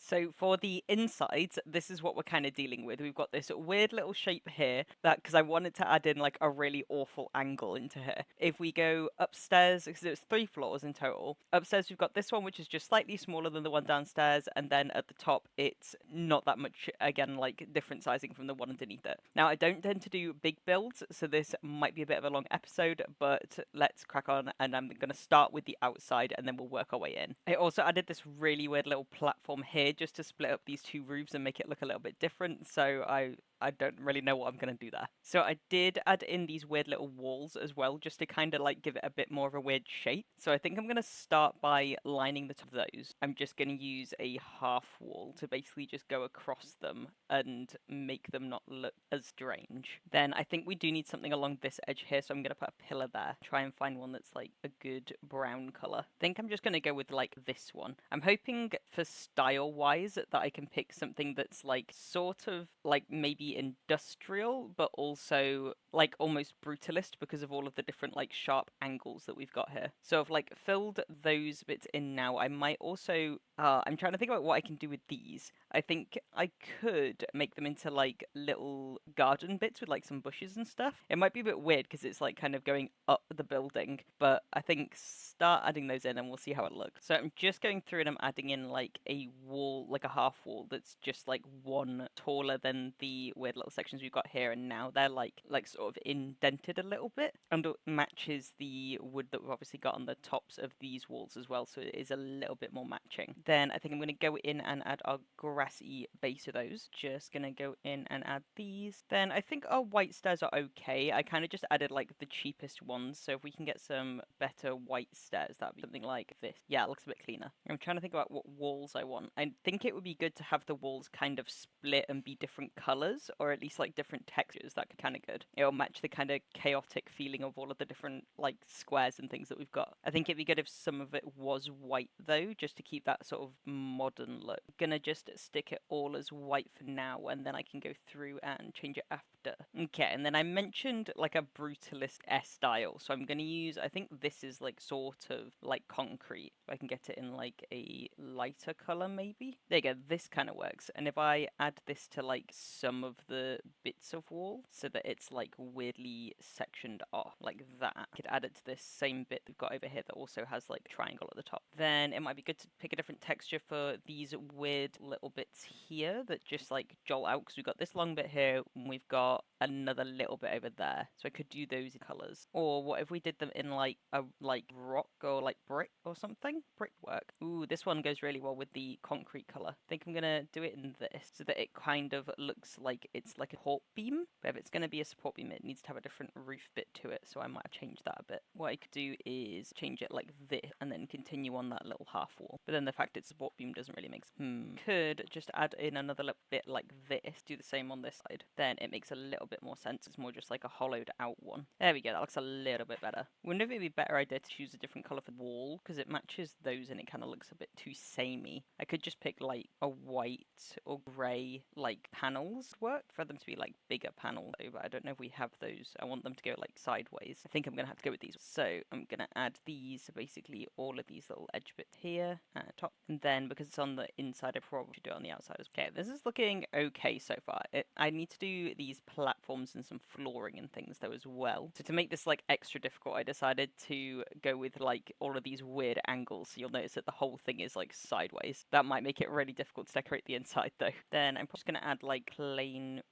So for the insides, this is what we're kind of dealing with. We've got this weird little shape here that, because I wanted to add in like a really awful angle into here. If we go upstairs, because it's 3 floors in total, upstairs we've got this one, which is just slightly smaller than the one downstairs. And then at the top, it's not that much, again, like different sizing from the one underneath it. Now, I don't tend to do big builds, so this might be a bit of a long episode, but let's crack on. And I'm going to start with the outside and then we'll work our way in. I also added this really weird little platform here just to split up these two roofs and make it look a little bit different. So I don't really know what I'm going to do there. So I did add in these weird little walls as well, just to kind of like give it a bit more of a weird shape. So I think I'm going to start by lining the top of those. I'm just going to use a half wall to basically just go across them and make them not look as strange. Then I think we do need something along this edge here, so I'm going to put a pillar there. Try and find one that's like a good brown color. I think I'm just going to go with like this one. I'm hoping for style wise that I can pick something that's like sort of like maybe industrial, but also like almost brutalist because of all of the different like sharp angles that we've got here. So I've like filled those bits in now. I might also I'm trying to think about what I can do with these. I think I could make them into like little garden bits with like some bushes and stuff. It might be a bit weird because it's like kind of going up the building, but I think start adding those in and we'll see how it looks. So I'm just going through and I'm adding in like a wall, like a half wall that's just like one taller than the weird little sections we've got here, and now they're like sort of indented a little bit, and it matches the wood that we've obviously got on the tops of these walls as well, so it is a little bit more matching. Then I think I'm going to go in and add our grassy base of those. Just going to go in and add these. Then I think our white stairs are okay. I kind of just added like the cheapest ones, so if we can get some better white stairs, that'd be something like this. Yeah, it looks a bit cleaner. I'm trying to think about what walls I want. I think it would be good to have the walls kind of split and be different colors, or at least like different textures. That could kind of good. It'll match the kind of chaotic feeling of all of the different like squares and things that we've got. I think it'd be good if some of it was white though, just to keep that sort of modern look. Gonna just stick it all as white for now, and then I can go through and change it after. Okay, and then I mentioned like a brutalist style, so I'm gonna use, I think this is like sort of like concrete. If I can get it in like a lighter color maybe. There you go, this kind of works. And if I add this to like some of the bits of wall so that it's like weirdly sectioned off like that, I could add it to this same bit we've got over here that also has like triangle at the top. Then it might be good to pick a different texture for these weird little bits here that just like jolt out, because we've got this long bit here and we've got another little bit over there. So I could do those colors. Or what if we did them in like a like rock or like brick or something? Brickwork. Ooh, this one goes really well with the concrete color. I think I'm gonna do it in this so that it kind of looks like it's like a support beam. But if it's gonna be a support beam, it needs to have a different roof bit to it. So I might have changed that a bit. What I could do is change it like this and then continue on that little half wall. But then the fact it's support beam doesn't really make sense. Could just add in another little bit like this. Do the same on this side. Then it makes a little bit more sense. It's more just like a hollowed out one. There we go. That looks a little bit better. Wouldn't it be a better idea to choose a different color for the wall, because it matches those and it kind of looks a bit too samey? I could just pick like a white or grey like panels work for them to be like bigger panels though, but I don't know if we have those. I want them to go like sideways. I think I'm gonna have to go with these. So I'm gonna add these, so basically all of these little edge bits here at top, and then because it's on the inside, I probably should do it on the outside as well. Okay, this is looking okay so far. I need to do these platforms and some flooring and things though as well. So to make this like extra difficult, I decided to go with like all of these weird angles. So you'll notice that the whole thing is like sideways. That might make it really difficult to decorate the inside though. Then I'm just gonna add like plain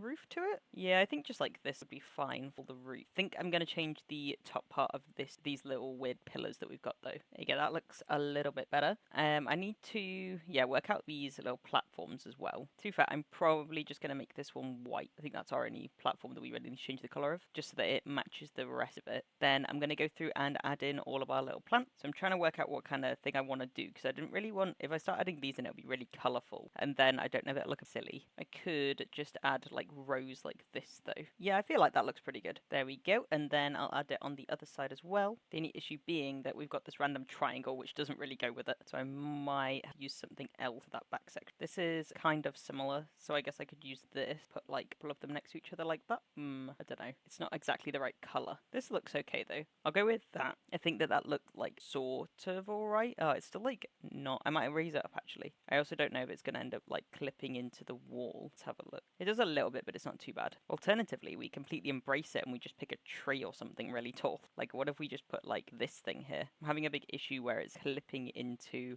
roof to it. Yeah, I think just like this would be fine for the roof. I think I'm gonna change the top part of these little weird pillars that we've got though. There you go, that looks a little bit better. I need to work out these little platforms as well. To be fair, I'm probably just gonna make this one white. I think that's our only platform that we really need to change the color of, just so that it matches the rest of it. Then I'm gonna go through and add in all of our little plants. So I'm trying to work out what kind of thing I want to do, because I didn't really want, if I start adding these in, it'll be really colorful, and then I don't know, that look silly. I could just add like rows like this though. Yeah, I feel like that looks pretty good. There we go. And then I'll add it on the other side as well. The only issue being that we've got this random triangle which doesn't really go with it, so I might use something else for that back section. This is kind of similar, so I guess I could use this, put like a couple of them next to each other like that. I don't know, it's not exactly the right color. This looks okay. okay though. I'll go with that. I think that that looked like sort of alright. Oh, it's still like not. I might erase it up actually. I also don't know if it's going to end up like clipping into the wall. Let's have a look. It does a little bit, but it's not too bad. Alternatively, we completely embrace it and we just pick a tree or something really tall. Like, what if we just put like this thing here? I'm having a big issue where it's clipping into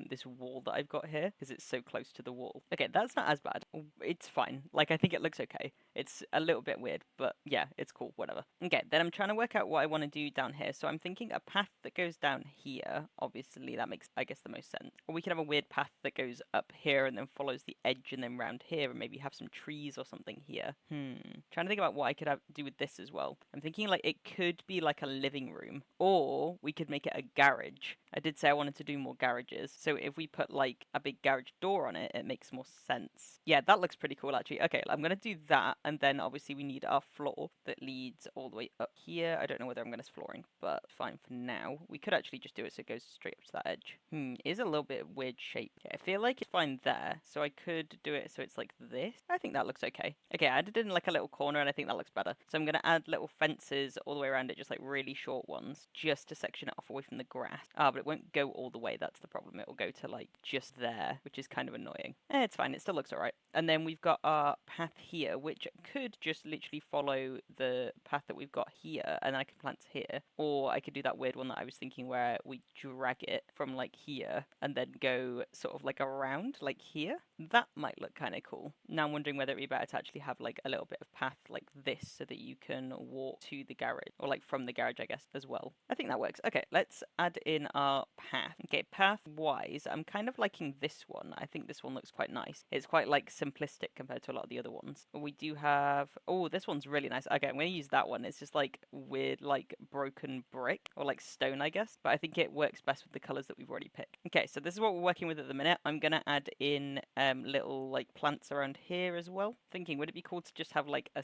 this wall that I've got here because it's so close to the wall. Okay, that's not as bad. It's fine. Like, I think it looks okay. It's a little bit weird, but yeah, it's cool, whatever. Okay, then I'm trying to work out what I want to do down here. So I'm thinking a path that goes down here. Obviously, that makes, I guess, the most sense. Or we could have a weird path that goes up here and then follows the edge and then round here and maybe have some trees or something here. Trying to think about what I could do with this as well. I'm thinking like it could be like a living room or we could make it a garage. I did say I wanted to do more garages. So if we put like a big garage door on it, it makes more sense. Yeah, that looks pretty cool actually. Okay, I'm going to do that. And then obviously we need our floor that leads all the way up here. I don't know whether I'm going to flooring, but fine for now. We could actually just do it so it goes straight up to that edge. It is a little bit weird shape. Yeah, I feel like it's fine there. So I could do it so it's like this. I think that looks okay. Okay, I added in like a little corner and I think that looks better. So I'm going to add little fences all the way around it, just like really short ones, just to section it off away from the grass. Ah, but it won't go all the way. That's the problem. It will go to like just there, which is kind of annoying. It's fine. It still looks all right. And then we've got our path here, which could just literally follow the path that we've got here, and then I can plant here. Or I could do that weird one that I was thinking where we drag it from like here and then go sort of like around like here. That might look kind of cool. Now I'm wondering whether it'd be better to actually have like a little bit of path like this so that you can walk to the garage or like from the garage, I guess, as well. I think that works. Okay, let's add in our path. Okay, path wise, I'm kind of liking this one. I think this one looks quite nice. It's quite like simplistic compared to a lot of the other ones. We do have, oh, this one's really nice. Okay, I'm going to use that one. It's just like weird, like broken brick or like stone, I guess. But I think it works best with the colors that we've already picked. Okay, so this is what we're working with at the minute. I'm going to add in little like plants around here as well. Thinking, would it be cool to just have like a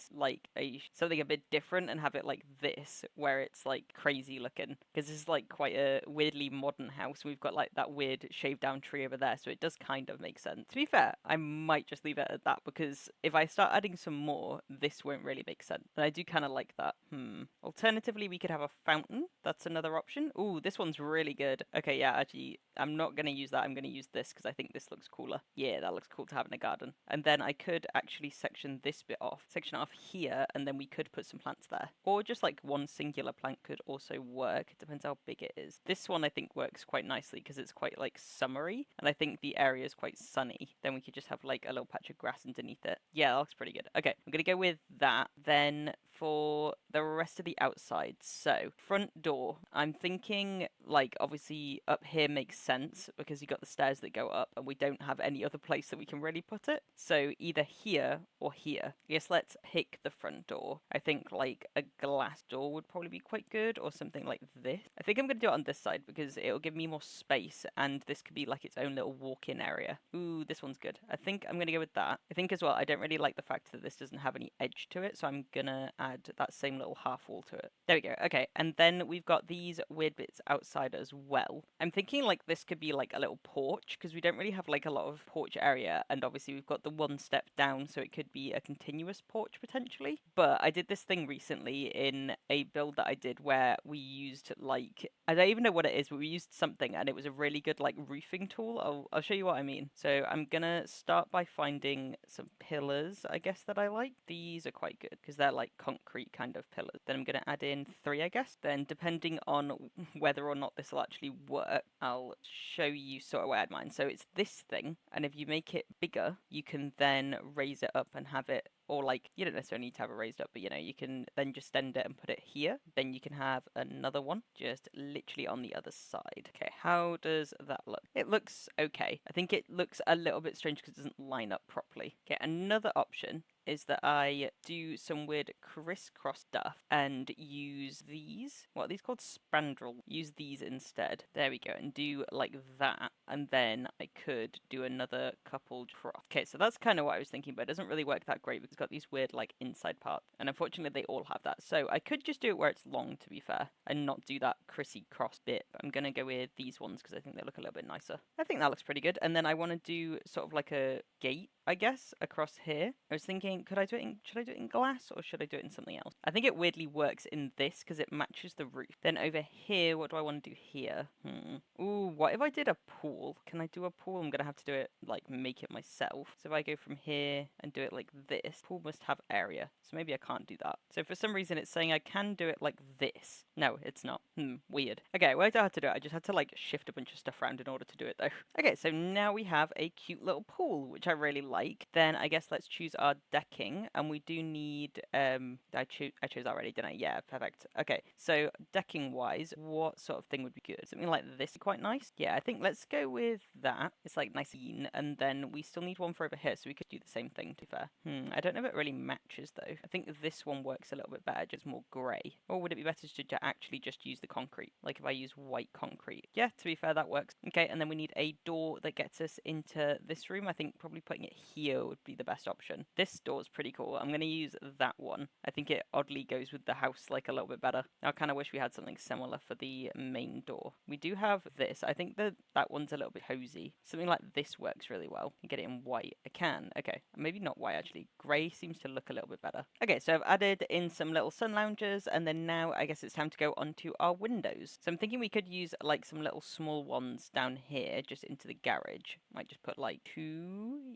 something a bit different and have it like this, where it's like crazy looking? Because this is like quite a weirdly modern house. We've got like that weird shaved down tree over there, so it does kind of make sense. To be fair, I might just leave it at that because if I start adding some more, this won't really make sense. And I do kind of like that. Alternatively, we could have a fountain. That's another option. Ooh, this one's really good. Okay, yeah, actually, I'm not going to use that. I'm going to use this because I think this looks cooler. Yeah, that looks cool to have in a garden. And then I could actually section this bit off, section it off here, and then we could put some plants there. Or just like one singular plant could also work. It depends how big it is. This one I think works quite nicely because it's quite like summery, and I think the area is quite sunny. Then we could just have like a little patch of grass underneath it. Yeah, that looks pretty good. Okay, I'm going to go with that. Then for the rest of the outside, so front door, I'm thinking like obviously up here makes sense because you got the stairs that go up and we don't have any other place that we can really put it. So either here or here. Yes, let's pick the front door. I think like a glass door would probably be quite good or something like this. I think I'm going to do it on this side because it'll give me more space and this could be like its own little walk-in area. Ooh, this one's good. I think I'm going to go with that. I think as well, I don't really like the fact that this doesn't have any edge to it, so I'm going to add that same little half wall to it. There we go. Okay, and then we've got these weird bits outside as well. I'm thinking like this could be like a little porch because we don't really have like a lot of porch area, and obviously we've got the one step down, so it could be a continuous porch potentially. But I did this thing recently in a build that I did where we used like, I don't even know what it is, but we used something and it was a really good like roofing tool. I'll show you what I mean. So I'm gonna start by finding some pillars, I guess, that I like. These are quite good because they're like concrete kind of pillars. Then I'm gonna add in 3, I guess. Then depending on whether or not this will actually work, I'll show you sort of where I had mine. So it's this thing, and if you make it bigger, you can then raise it up and have it, or like you don't necessarily need to have it raised up, but you know, you can then just extend it and put it here. Then you can have another one just literally on the other side. Okay, how does that look? It looks okay. I think it looks a little bit strange because it doesn't line up properly. Okay, another option is that I do some weird crisscross stuff and use these. What are these called? Spandrel. Use these instead. There we go. And do like that. And then I could do another coupled cross. Okay, so that's kind of what I was thinking, but it doesn't really work that great because it's got these weird like inside parts. And unfortunately they all have that. So I could just do it where it's long, to be fair, and not do that crissy cross bit. But I'm going to go with these ones because I think they look a little bit nicer. I think that looks pretty good. And then I want to do sort of like a gate, I guess, across here. I was thinking could I do it in, should I do it in glass or should I do it in something else? I think it weirdly works in this because it matches the roof. Then over here, what do I want to do here? Ooh, what if I did a pool? Can I do a pool? I'm gonna have to do it, like, make it myself. So if I go from here and do it like this, pool must have area. So maybe I can't do that. So for some reason it's saying I can do it like this. No, it's not. Weird. Okay, well, I don't have to do it. I just had to like shift a bunch of stuff around in order to do it though. Okay, so now we have a cute little pool, which I really like. Then I guess let's choose our decking, and we do need I chose already, didn't I? Yeah, perfect. Okay, so decking wise, what sort of thing would be good? Something like this is quite nice. Yeah, I think let's go with that. It's like nice and then we still need one for over here, so we could do the same thing, to be fair. I don't know if it really matches though. I think this one works a little bit better, just more grey. Or would it be better to actually just use the concrete? Like if I use white concrete. Yeah, to be fair, that works. Okay, and then we need a door that gets us into this room. I think probably putting it here would be the best option. This door is pretty cool. I'm going to use that one. I think it oddly goes with the house like a little bit better. I kind of wish we had something similar for the main door. We do have this. I think that one's a little bit cozy. Something like this works really well. You get it in white. I can. Okay, maybe not white actually. Grey seems to look a little bit better. Okay, so I've added in some little sun loungers, and then now I guess it's time to go onto our windows. So I'm thinking we could use like some little small ones down here just into the garage. Might just put like two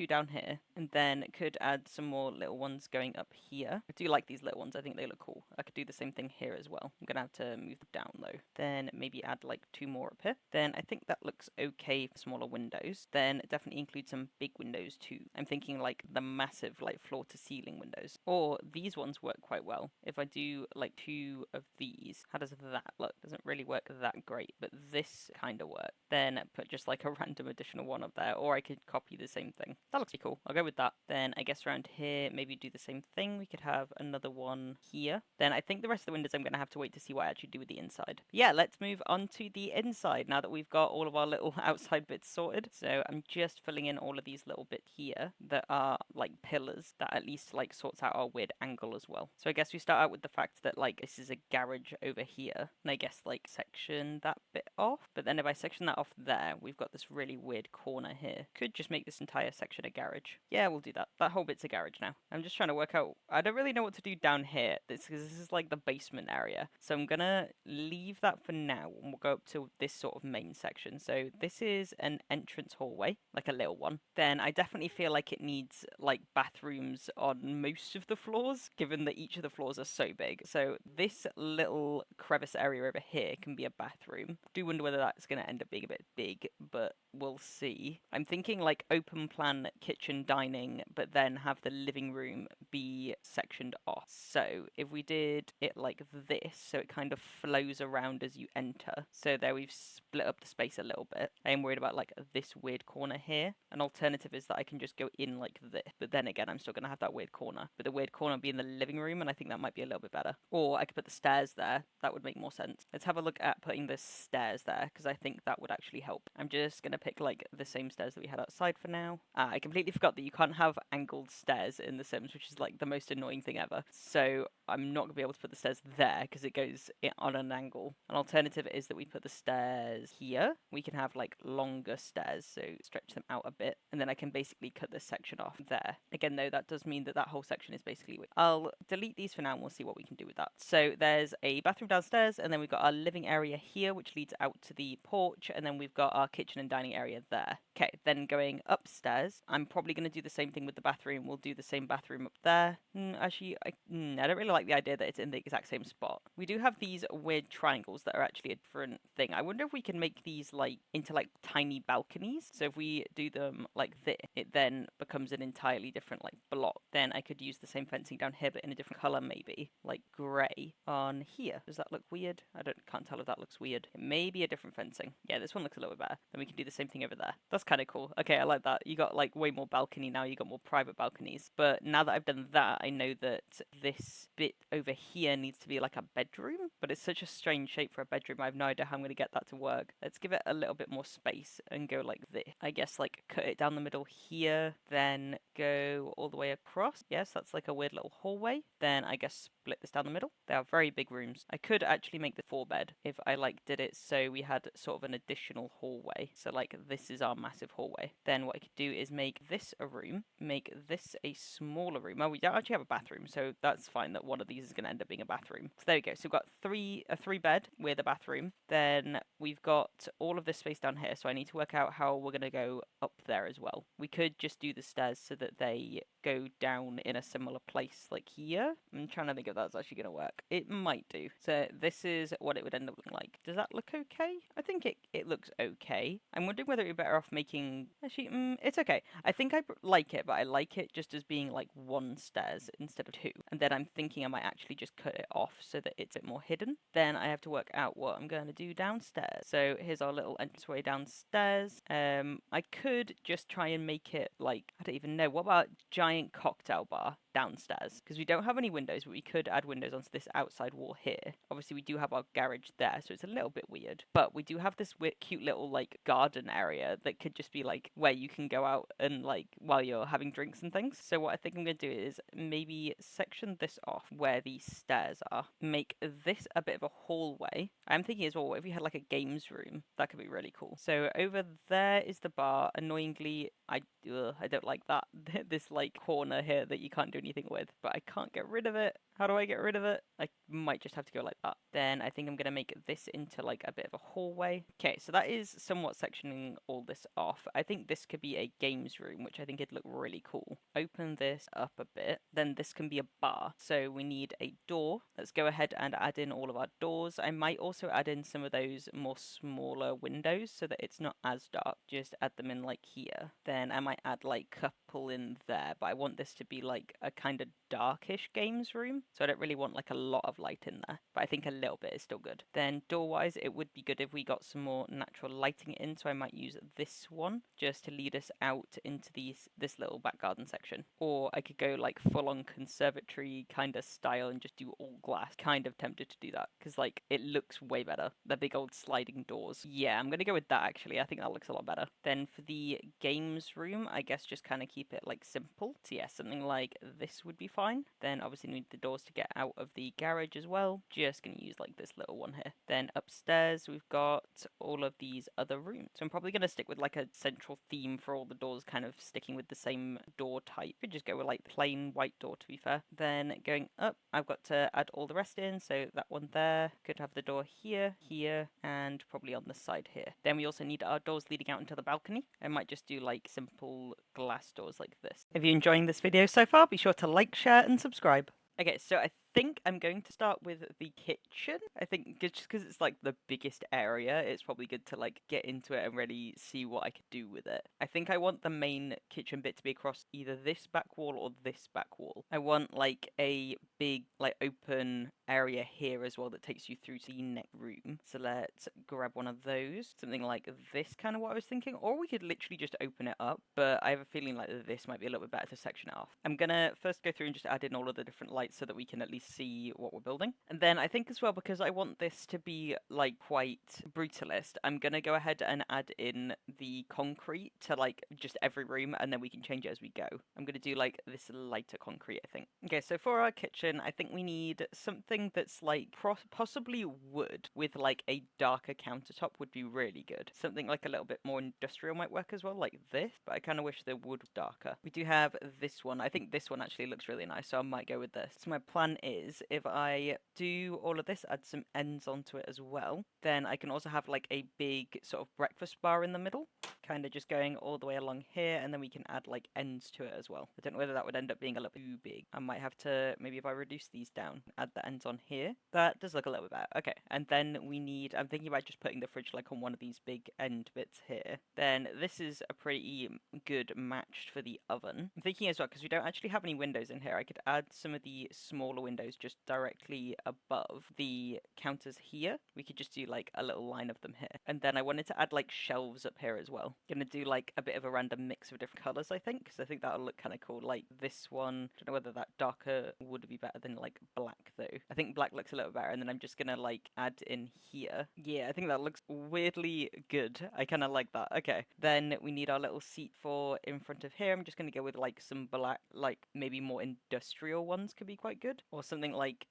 down here, and then could add some more little ones going up here. I do like these little ones. I think they look cool. I could do the same thing here as well. I'm gonna have to move them down though. Then maybe add like two more up here. Then I think that looks okay for smaller windows. Then definitely include some big windows too. I'm thinking like the massive like floor to ceiling windows, or these ones work quite well. If I do like two of these, how does that look? Doesn't really work that great, but this kind of works. Then put just like a random additional one up there, or I could copy the same thing. That looks pretty cool. I'll go with that. Then I guess around here, maybe do the same thing. We could have another one here. Then I think the rest of the windows I'm going to have to wait to see what I actually do with the inside. But yeah, let's move on to the inside now that we've got all of our little outside bits sorted. So I'm just filling in all of these little bits here that are like pillars that at least like sorts out our weird angle as well. So I guess we start out with the fact that like this is a garage over here, and I guess like section that bit off. But then if I section that off there, we've got this really weird corner here. Could just make this entire section a garage. Yeah, we'll do that. That whole bit's a garage now. I'm just trying to work out, I don't really know what to do down here. This is like the basement area. So I'm gonna leave that for now, and we'll go up to this sort of main section. So this is an entrance hallway, like a little one. Then I definitely feel like it needs like bathrooms on most of the floors, given that each of the floors are so big. So this little crevice area over here can be a bathroom. Do wonder whether that's going to end up being a bit big, but we'll see. I'm thinking like open plan kitchen dining, but then have the living room be sectioned off. So if we did it like this, so it kind of flows around as you enter. So there we've split up the space a little bit. I am worried about like this weird corner here. An alternative is that I can just go in like this, but then again I'm still going to have that weird corner. But the weird corner be in the living room, and I think that might be a little bit better. Or I could put the stairs there. That would make more sense. Let's have a look at putting the stairs there, because I think that would actually help. I'm just going to pick like the same stairs that we had outside for now. I completely forgot that you can't have angled stairs in The Sims, which is like the most annoying thing ever. So I'm not going to be able to put the stairs there because it goes on an angle. An alternative is that we put the stairs here. We can have like longer stairs, so stretch them out a bit, and then I can basically cut this section off there. Again though, that does mean that that whole section is basically... I'll delete these for now and we'll see what we can do with that. So there's a bathroom downstairs, and then we've got our living area here, which leads out to the porch, and then we've got our kitchen and dining area there. Okay, then going upstairs, I'm probably going to do the same thing with the bathroom. We'll do the same bathroom up there. Actually, I don't really like the idea that it's in the exact same spot. We do have these weird triangles that are actually a different thing. I wonder if we can make these like into like tiny balconies. So if we do them like this, it then becomes an entirely different like block. Then I could use the same fencing down here, but in a different color maybe, like grey on here. Does that look weird? Can't tell if that looks weird. It may be a different fencing. Yeah, this one looks a little bit better. Then we can do the same thing over there. That's kind of cool. Okay, I like that. You got like way more balcony now. You got more private balconies. But now that I've done that, I know that this bit over here needs to be like a bedroom, but it's such a strange shape for a bedroom. I have no idea how I'm going to get that to work. Let's give it a little bit more space and go like this. I guess like cut it down the middle here, then go all the way across. Yes, that's like a weird little hallway. Then I guess split this down the middle. They are very big rooms. I could actually make the 4-bed if I like did it so we had sort of an additional hallway. So like this is our massive hallway. Then what I could do is make this a room, make this a smaller room. Oh, we don't actually have a bathroom, so that's fine that one of these is going to end up being a bathroom. So there we go. So we've got a 3-bed with a bathroom. Then we've got all of this space down here, so I need to work out how we're going to go up there as well. We could just do the stairs so that they go down in a similar place like here. I'm trying to think if that's actually going to work. It might do. So this is what it would end up looking like. Does that look okay? I think it looks okay. I'm wondering whether we're better off making... Actually, it's okay. I think I like it, but I like it just as being like 1 stairs instead of 2. And then I'm thinking I might actually just cut it off so that it's a bit more hidden. Then I have to work out what I'm going to do downstairs. So here's our little entranceway downstairs. I could just try and make it like, I don't even know, what about giant cocktail bar downstairs? Because we don't have any windows, but we could add windows onto this outside wall here. Obviously, we do have our garage there, so it's a little bit weird. But we do have this cute little like garden area that could just be like where you can go out and like while you're having drinks and things. So what I think I'm going to do is maybe section this off where these stairs are. Make this a bit of a hallway. I'm thinking as well, what if we had like a games room? That could be really cool. So over there is the bar. Annoyingly, I don't like that. This like corner here that you can't do anything with, but I can't get rid of it. How do I get rid of it? I might just have to go like that. Then I think I'm going to make this into like a bit of a hallway. Okay, so that is somewhat sectioning all this off. I think this could be a games room, which I think it'd look really cool. Open this up a bit. Then this can be a bar. So we need a door. Let's go ahead and add in all of our doors. I might also add in some of those more smaller windows so that it's not as dark. Just add them in like here. Then I might add like couple in there, but I want this to be like a kind of darkish games room. So I don't really want like a lot of light in there, but I think a little bit is still good. Then door wise, it would be good if we got some more natural lighting in. So I might use this one just to lead us out into this little back garden section. Or I could go like full on conservatory kind of style and just do all glass. Kind of tempted to do that because like it looks way better. The big old sliding doors. Yeah, I'm gonna go with that actually. I think that looks a lot better. Then for the games room, I guess just kind of keep it like simple. So yeah, something like this would be fine. Then obviously need the doors to get out of the garage as well. Just gonna use like this little one here. Then upstairs we've got all of these other rooms. So I'm probably gonna stick with like a central theme for all the doors, kind of sticking with the same door type. Could just go with like plain white door to be fair. Then going up, I've got to add all the rest in. So that one there, could have the door here, here, and probably on the side here. Then we also need our doors leading out into the balcony. I might just do like simple glass doors like this. If you're enjoying this video so far, be sure to like, share, and subscribe. Okay, so I think I'm going to start with the kitchen. I think just because it's like the biggest area, it's probably good to like get into it and really see what I could do with it. I think I want the main kitchen bit to be across either this back wall or this back wall. I want like a big like open area here as well that takes you through to the next room. So let's grab one of those. Something like this, kind of what I was thinking. Or we could literally just open it up, but I have a feeling like this might be a little bit better to section it off. I'm gonna first go through and just add in all of the different lights so that we can at least see what we're building. And then I think as well, because I want this to be like quite brutalist, I'm gonna go ahead and add in the concrete to like just every room, and then we can change it as we go. I'm gonna do like this lighter concrete, I think. Okay, so for our kitchen, I think we need something that's like possibly wood with like a darker countertop would be really good. Something like a little bit more industrial might work as well, like this, but I kind of wish the wood was darker. We do have this one. I think this one actually looks really nice, so I might go with this. So my plan is if I do all of this, add some ends onto it as well, then I can also have like a big sort of breakfast bar in the middle, kind of just going all the way along here, and then we can add like ends to it as well. I don't know whether that would end up being a little too big. I might have to, maybe if I reduce these down, add the ends on here. That does look a little bit better. Okay, and then we need, I'm thinking about just putting the fridge like on one of these big end bits here. Then this is a pretty good match for the oven. I'm thinking as well, because we don't actually have any windows in here, I could add some of the smaller windows just directly above the counters here. We could just do like a little line of them here. And then I wanted to add like shelves up here as well. well. Gonna do like a bit of a random mix of different colours, I think, because I think that'll look kind of cool. Like this one, I don't know whether that darker would be better than like black though. I think black looks a little better, and then I'm just gonna like add in here. Yeah, I think that looks weirdly good. I kind of like that. Okay, then we need our little seat for in front of here. I'm just gonna go with like some black, like maybe more industrial ones could be quite good, or something like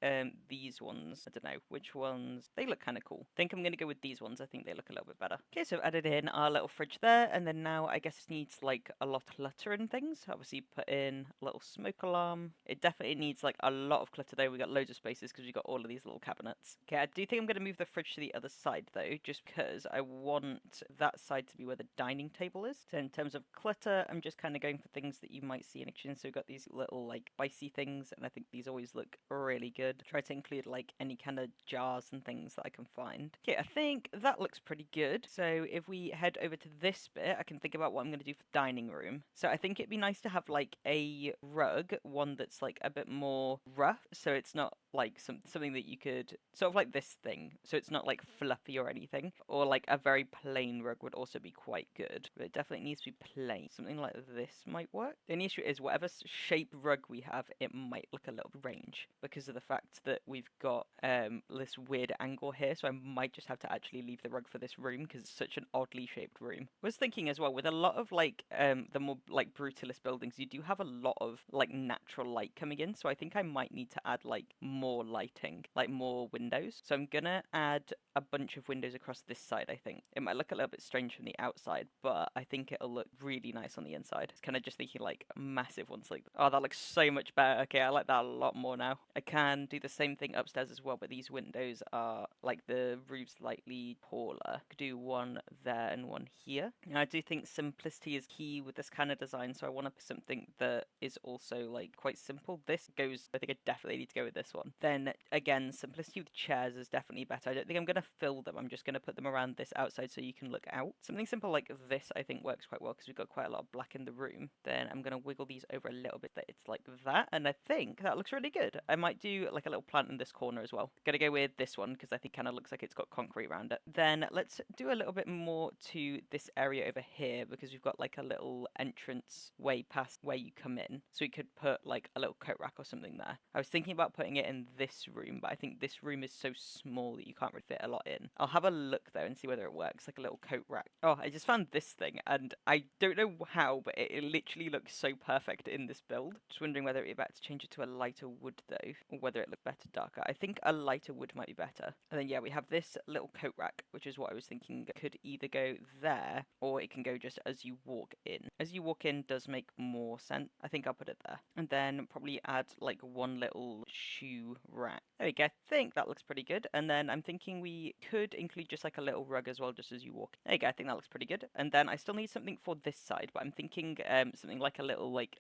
these ones. I don't know which ones. They look kind of cool. I think I'm gonna go with these ones. I think they look a little bit better. Okay, so I've added in our little fridge there, and then now I guess it needs like a lot of clutter and things. Obviously put in a little smoke alarm. It definitely needs like a lot of clutter though. We got loads of spaces because we got all of these little cabinets. Okay, I do think I'm going to move the fridge to the other side though, just because I want that side to be where the dining table is. So in terms of clutter, I'm just kind of going for things that you might see in a kitchen. So we've got these little like spicy things, and I think these always look really good. Try to include like any kind of jars and things that I can find. Okay, I think that looks pretty good. So if we head over to this bit, I can think about what I'm going to do for dining room. So I think it'd be nice to have like a rug, one that's like a bit more rough, so it's not like something that you could sort of like this thing, so it's not like fluffy or anything, or like a very plain rug would also be quite good, but it definitely needs to be plain. Something like this might work. The only issue is whatever shape rug we have, it might look a little strange because of the fact that we've got this weird angle here, so I might just have to actually leave the rug for this room because it's such an oddly shaped room. I was thinking as well, with a lot of like the more like brutalist buildings, you do have a lot of like natural light coming in, so I think I might need to add like more lighting, like more windows. So I'm gonna add a bunch of windows across this side. I think it might look a little bit strange from the outside, but I think it'll look really nice on the inside. It's kind of just thinking like massive ones like, oh, that looks so much better. Okay, I like that a lot more now. I can do the same thing upstairs as well, but these windows are like the roof's slightly taller. Could do one there and one here. And I do think simplicity is key with this kind of design, so I want to put something that is also like quite simple. This goes, I think I definitely need to go with this one. Then again, simplicity with chairs is definitely better. I don't think I'm going to fill them. I'm just going to put them around this outside so you can look out. Something simple like this I think works quite well because we've got quite a lot of black in the room. Then I'm going to wiggle these over a little bit that it's like that, and I think that looks really good. I might do like a little plant in this corner as well. Gonna go with this one because I think kind of looks like it's got concrete around it. Then let's do a little bit more to this area over here because we've got like a little entrance way past where you come in, so we could put like a little coat rack or something there. I was thinking about putting it in this room, but I think this room is so small that you can't really fit a lot in. I'll have a look though and see whether it works, like a little coat rack. Oh, I just found this thing and I don't know how, but it literally looks so perfect in this build. Just wondering whether it'd be better to change it to a lighter wood though, or whether it looked better darker. I think a lighter wood might be better. And then yeah, we have this little coat rack, which is what I was thinking could either go there or it can go just as you walk in. As you walk in does make more sense. I think I'll put it there. And then probably add like one little shoe rack. There we go. I think that looks pretty good. And then I'm thinking we could include just like a little rug as well, just as you walk. There you go. I think that looks pretty good. And then I still need something for this side, but I'm thinking something like a little like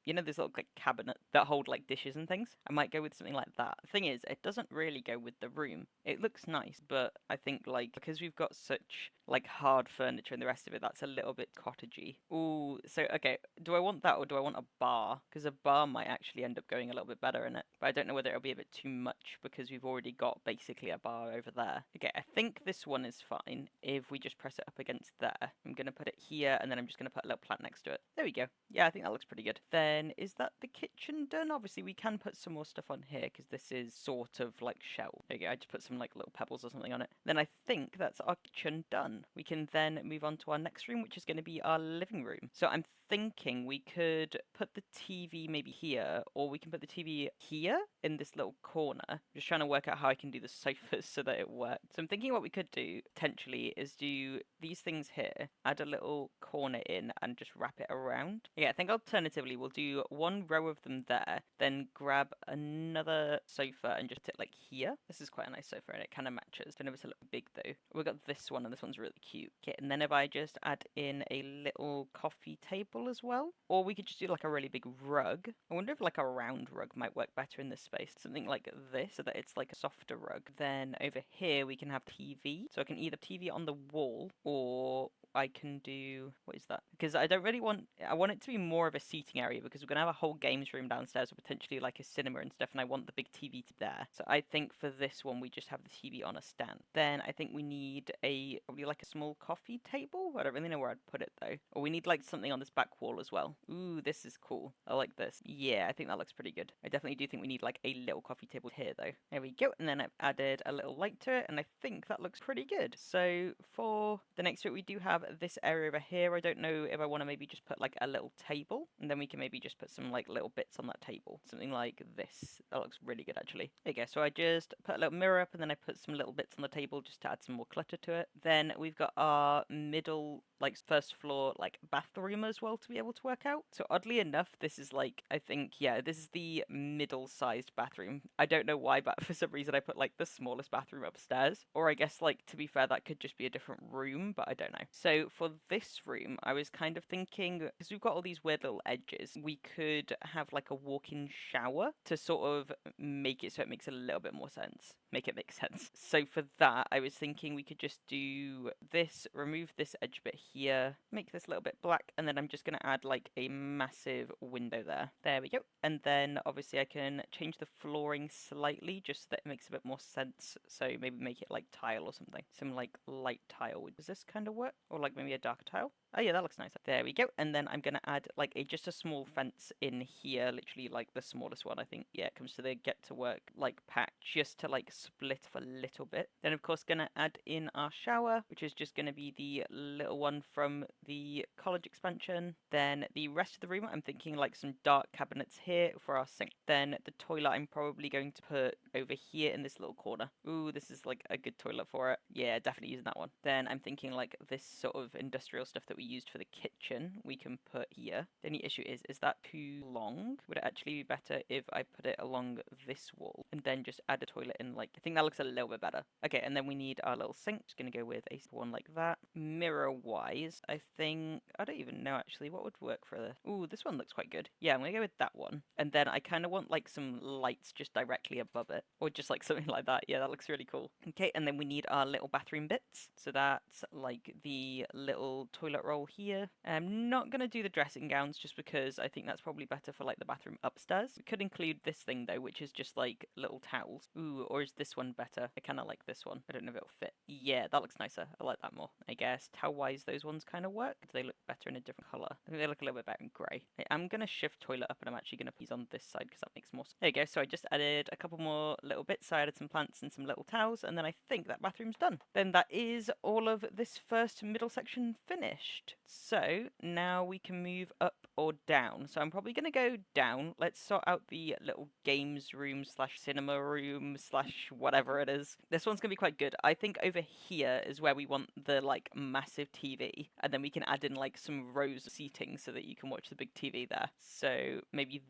you know, this little like cabinet that hold like dishes and things. I might go with something like that. The thing is, it doesn't really go with the room. It looks nice, but I think like because we've got such like hard furniture and the rest of it, that's a little bit cottagey. Ooh, so okay, do I want that or do I want a bar? Because a bar might actually end up going a little bit better in it, but I don't know whether it'll be a bit too much because we've already got basically a bar over there. Okay, I think this one is fine if we just press it up against there. I'm gonna put it here and then I'm just gonna put a little plant next to it. There we go. Yeah, I think that looks pretty good. Then is that the kitchen done? Obviously we can put some more stuff on here because this is sort of like shell. There you go. I just put some like little pebbles or something on it. Then I think that's our kitchen done. We can then move on to our next room, which is going to be our living room. So I'm thinking we could put the TV maybe here, or we can put the TV here in this little corner. Just trying to work out how I can do the sofas so that it works. So I'm thinking what we could do potentially is do these things here, add a little corner in and just wrap it around. Yeah, I think alternatively we'll do one row of them there, then grab another sofa and just put it like here. This is quite a nice sofa and it kind of matches. Don't know if it's a little big though. We've got this one and this one's really cute. Okay, and then if I just add in a little coffee table as well, or we could just do like a really big rug. I wonder if like a round rug might work better in this space. Something like this so that it's like a softer rug. Then over here we can have TV. So I can either TV on the wall or I can do, what is that? Because I don't really want, I want it to be more of a seating area because we're going to have a whole games room downstairs or potentially like a cinema and stuff, and I want the big TV to be there. So I think for this one, we just have the TV on a stand. Then I think we need probably like a small coffee table. I don't really know where I'd put it though. Or we need like something on this back wall as well. Ooh, this is cool. I like this. Yeah, I think that looks pretty good. I definitely do think we need like a little coffee table here though. There we go. And then I've added a little light to it, and I think that looks pretty good. So for the next bit, we do have this area over here. I don't know if I want to maybe just put like a little table, and then we can maybe just put some like little bits on that table. Something like this. That looks really good actually. There you go. So I just put a little mirror up, and then I put some little bits on the table just to add some more clutter to it. Then we've got our middle, like first floor, like bathroom as well to be able to work out. So oddly enough, this is like, I think, yeah, this is the middle sized bathroom. I don't know why, but for some reason I put like the smallest bathroom upstairs. Or I guess like, to be fair, that could just be a different room, but I don't know. So for this room, I was kind of thinking, because we've got all these weird little edges, we could have like a walk-in shower to sort of make it so it makes a little bit more sense. Make it make sense. So for that, I was thinking we could just do this, remove this edge bit here, make this a little bit black, and then I'm just going to add like a massive window there. There we go. And then obviously I can change the flooring slightly just so that it makes a bit more sense. So maybe make it like tile or something. Some like light tile. Does this kind of work? Or like maybe a darker tile? Oh yeah, that looks nice. There we go. And then I'm going to add like just a small fence in here, literally like the smallest one, I think. Yeah, it comes to the get to work like patch just to like split up a little bit. Then of course going to add in our shower, which is just going to be the little one from the college expansion. Then the rest of the room, I'm thinking like some dark cabinets here for our sink. Then the toilet I'm probably going to put over here in this little corner. Ooh, this is like a good toilet for it. Yeah, definitely using that one. Then I'm thinking like this sort of industrial stuff that we used for the kitchen, we can put here. The only issue is that too long? Would it actually be better if I put it along this wall and then just add a toilet in, like, I think that looks a little bit better. Okay, and then we need our little sink. Just gonna go with a one like that. Mirror-wise, I think, I don't even know actually what would work for the, ooh, this one looks quite good. Yeah, I'm gonna go with that one. And then I kind of want like some lights just directly above it, or just like something like that. Yeah, that looks really cool. Okay, and then we need our little bathroom bits. So that's like the little toilet roll here. I'm not going to do the dressing gowns just because I think that's probably better for like the bathroom upstairs. We could include this thing though, which is just like little towels. Ooh, or is this one better? I kind of like this one. I don't know if it'll fit. Yeah, that looks nicer. I like that more. I guess towel-wise, those ones kind of work. Do they look better in a different color? I think they look a little bit better in grey. I'm going to shift toilet up and I'm actually going to put these on this side because that makes more sense. There you go. So I just added a couple more little bits. So I added some plants and some little towels, and then I think that bathroom's done. Then that is all of this first middle section finished. So now we can move up or down. So I'm probably going to go down. Let's sort out the little games room slash cinema room slash whatever it is. This one's going to be quite good. I think over here is where we want the like massive TV, and then we can add in like some rows of seating so that you can watch the big TV there. So maybe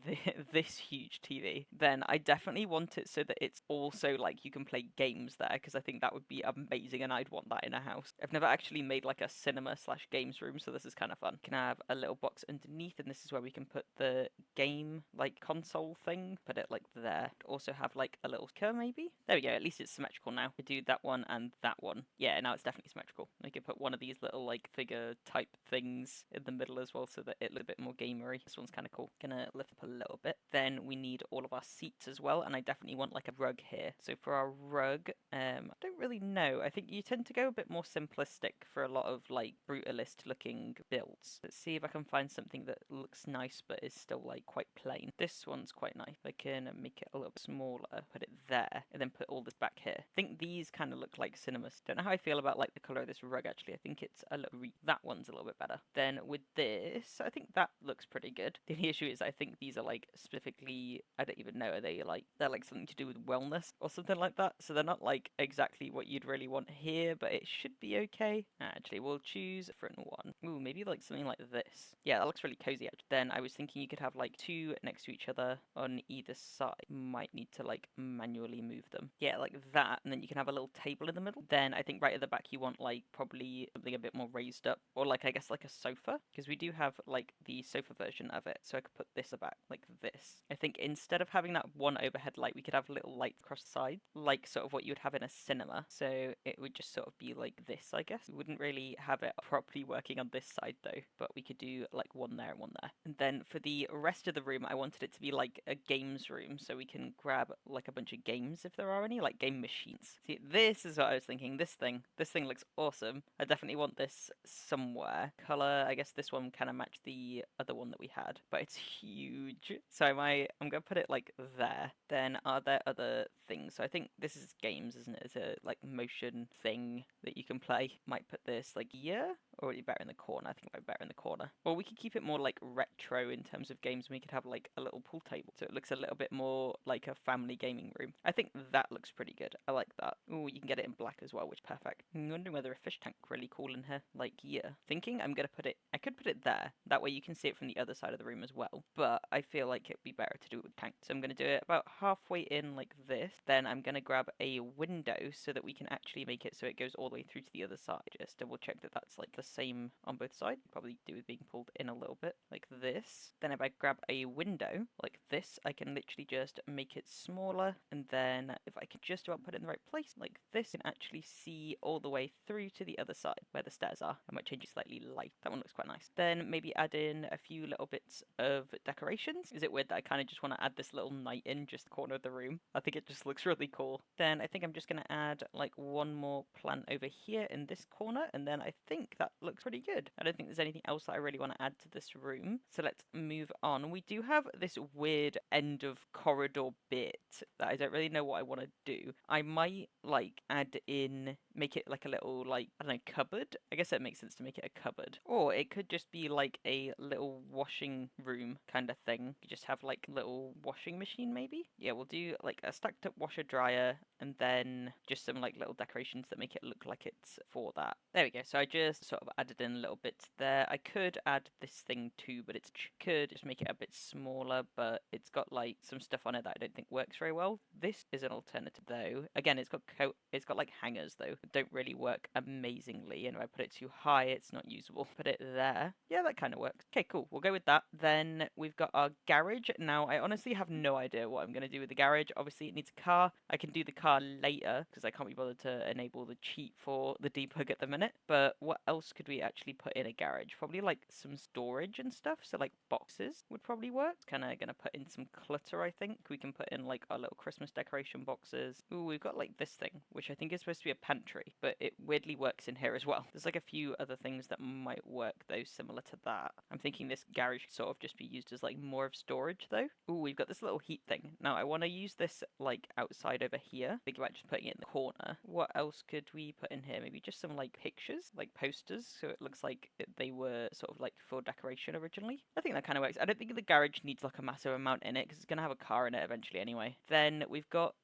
this huge TV. Then I definitely want it so that it's also like you can play games there, because I think that would be amazing and I'd want that in a house. I've never actually made like a cinema slash games room, so this is kind of fun. Can have a little box underneath, and this is where we can put the game like console thing. Put it like there. Also have like a little curve maybe. There we go. At least it's symmetrical now. We do that one and that one. Yeah, now it's definitely symmetrical. We can put one of these little like figure type things in the middle as well so that it looks a bit more gamery. This one's kind of cool. Gonna lift up a little bit. Then we need all of our seats as well, and I definitely want like a rug here. So for our rug, I don't really know. I think you tend to go a bit more simplistic for a lot of like brutalist looking builds. Let's see if I can find something that looks nice but is still like quite plain. This one's quite nice. I can make it a little bit smaller, put it there, and then put all this back here. I think these kind of look like cinemas. Don't know how I feel about like the color of this rug actually. I think it's a little, that one's a little bit better. Then with this, I think that looks pretty good. The only issue is I think these are like specifically, I don't even know, are they like, they're like something to do with wellness or something like that. So they're not like exactly what you'd really want here, but it should be okay. Actually, we'll choose a different one. Ooh, maybe like something like this. Yeah, that looks really cozy actually. Then I was thinking you could have like two next to each other on either side. Might need to like manually move them. Yeah, like that. And then you can have a little table in the middle. Then I think right at the back you want like probably something a bit more raised up, or like I guess guess like a sofa, because we do have like the sofa version of it. So I could put this about like this. I think instead of having that one overhead light, we could have little lights across the side, like sort of what you would have in a cinema. So it would just sort of be like this, I guess. We wouldn't really have it properly working on this side though, but we could do like one there and one there. And then for the rest of the room, I wanted it to be like a games room, so we can grab like a bunch of games if there are any, like game machines. See, this is what I was thinking. This thing looks awesome. I definitely want this somewhere. Color, I guess this one kind of matched the other one that we had, but it's huge. So I'm gonna put it like there. Then are there other things? So I think this is games, isn't it? It's a like motion thing that you can play. Might put this like here, or would it be better in the corner? I think it might be better in the corner. Well, we could keep it more like retro in terms of games. We could have like a little pool table, so it looks a little bit more like a family gaming room. I think that looks pretty good. I like that. Oh, you can get it in black as well, which is perfect. I'm wondering whether a fish tank really cool in here. Like here. Thinking I'm gonna put it. I could put it there. That way you can see it from the other side of the room as well. But I feel like it'd be better to do it with tank. So I'm gonna do it about halfway in like this. Then I'm gonna grab a window so that we can actually make it so it goes all the way through to the other side. Just double check that that's like the same on both sides. Probably do with being pulled in a little bit like this. Then if I grab a window like this, I can literally just make it smaller. And then if I can just about put it in the right place like this, you can actually see all the way through to the other side where the stairs are. I might change it slightly light. That one looks quite nice. Then maybe add in a few little bits of decorations. Is it weird that I kind of just want to add this little knight in just the corner of the room? I think it just looks really cool. Then I think I'm just going to add like one more plant over here in this corner, and then I think that looks pretty good. I don't think there's anything else that I really want to add to this room. So let's move on. We do have this weird end of corridor bit that I don't really know what I want to do. I might like add in, make it like a little like, I don't know, cupboard. I guess that makes sense to make it a cupboard. Or it could just be like a little washing room kind of thing. You just have like little washing machine maybe. Yeah, we'll do like a stacked up washer dryer and then just some like little decorations that make it look like it's for that. There we go. So I just sort of added in little bits there. I could add this thing too, but it could just make it a bit smaller, but it's got like some stuff on it that I don't think works very well. This is an alternative though. Again, it's got like hangers though that don't really work amazingly, and if I put it too high, it's not usable. Put it there. Yeah, that kind of works. Okay, cool. We'll go with that. Then we've got our garage. Now, I honestly have no idea what I'm going to do with the garage. Obviously, it needs a car. I can do the car later because I can't be bothered to enable the cheat for the debug at the minute. But what else could we actually put in a garage? Probably like some storage and stuff. So like boxes would probably work. Kind of going to put in some clutter, I think. We can put in like our little Christmas decoration boxes. Ooh, we've got like this thing, which I think is supposed to be a pantry, but it weirdly works in here as well. There's like a few other things that might work though, similar to that. I'm thinking this garage should sort of just be used as like more of storage though. Ooh, we've got this little heat thing. Now I want to use this like outside over here. Think about just putting it in the corner. What else could we put in here? Maybe just some like pictures, like posters, so it looks like they were sort of like for decoration originally. I think that kind of works. I don't think the garage needs like a massive amount in it because it's going to have a car in it eventually anyway. Then we've got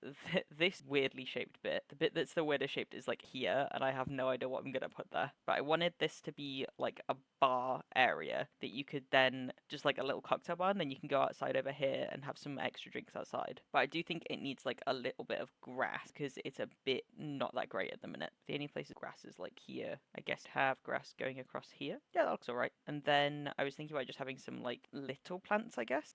this weirdly shaped bit. The bit that's the weirdest shaped is like here, and I have no idea what I'm going to put there. But I wanted this to be like a bar area that you could then just like a little cocktail bar, and then you can go outside over here and have some extra drinks outside. But I do think it needs like a little bit of grass because it's a bit not that great at the minute. The only place of grass is like here. I guess have grass going across here. Yeah, that looks alright. And then I was thinking about just having some like little plants, I guess.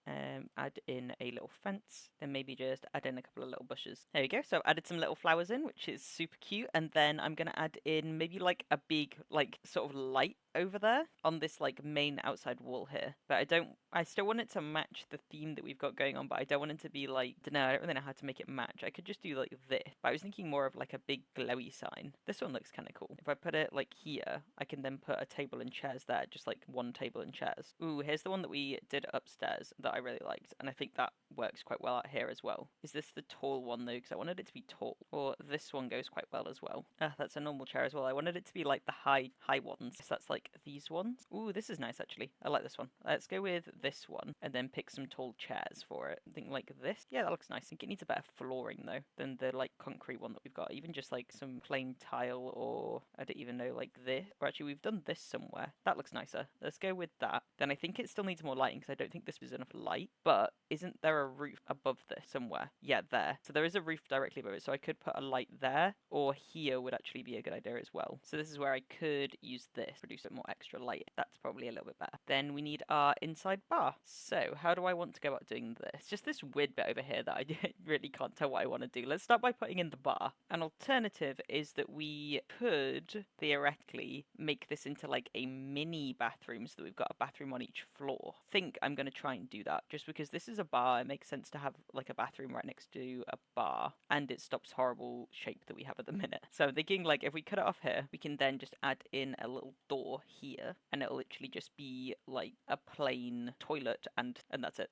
Add in a little fence, then maybe just add in a couple of little bushes. There we go. So I've added some little flowers in, which is super cute. And then I'm gonna add in maybe like a big like sort of light over there on this like main outside wall here. But I still want it to match the theme that we've got going on, but I don't want it to be like, I don't really know how to make it match. I could just do like this, but I was thinking more of like a big glowy sign. This one looks kind of cool. If I put it like here, I can then put a table and chairs there, just like one table and chairs. Ooh, here's the one that we did upstairs that I really liked, and I think that works quite well out here as well. Is this the tall one though? Because I wanted it to be tall. Or this one goes quite well as well. Ah, that's a normal chair as well. I wanted it to be like the high ones. So that's like these ones. Ooh, this is nice actually. I like this one. Let's go with this one and then pick some tall chairs for it. I think like this. Yeah, that looks nice. I think it needs a better flooring though than the like concrete one that we've got. Even just like some plain tile, or I don't even know, like this. Or actually we've done this somewhere. That looks nicer. Let's go with that. Then I think it still needs more lighting because I don't think this was enough light. But isn't there a roof above this somewhere? Yeah, there. So there is a roof directly above it. So I could put a light there, or here would actually be a good idea as well. So this is where I could use this, produce bit more extra light. That's probably a little bit better. Then we need our inside bar. So how do I want to go about doing this? Just this weird bit over here that I really can't tell what I want to do. Let's start by putting in the bar. An alternative is that we could theoretically make this into like a mini bathroom so that we've got a bathroom on each floor. I think I'm going to try and do that just because this is a bar. It makes sense to have like a bathroom right next to a bar, and it stops horrible shape that we have at the minute. So I'm thinking like if we cut it off here, we can then just add in a little door here, and it'll literally just be like a plain toilet, and that's it.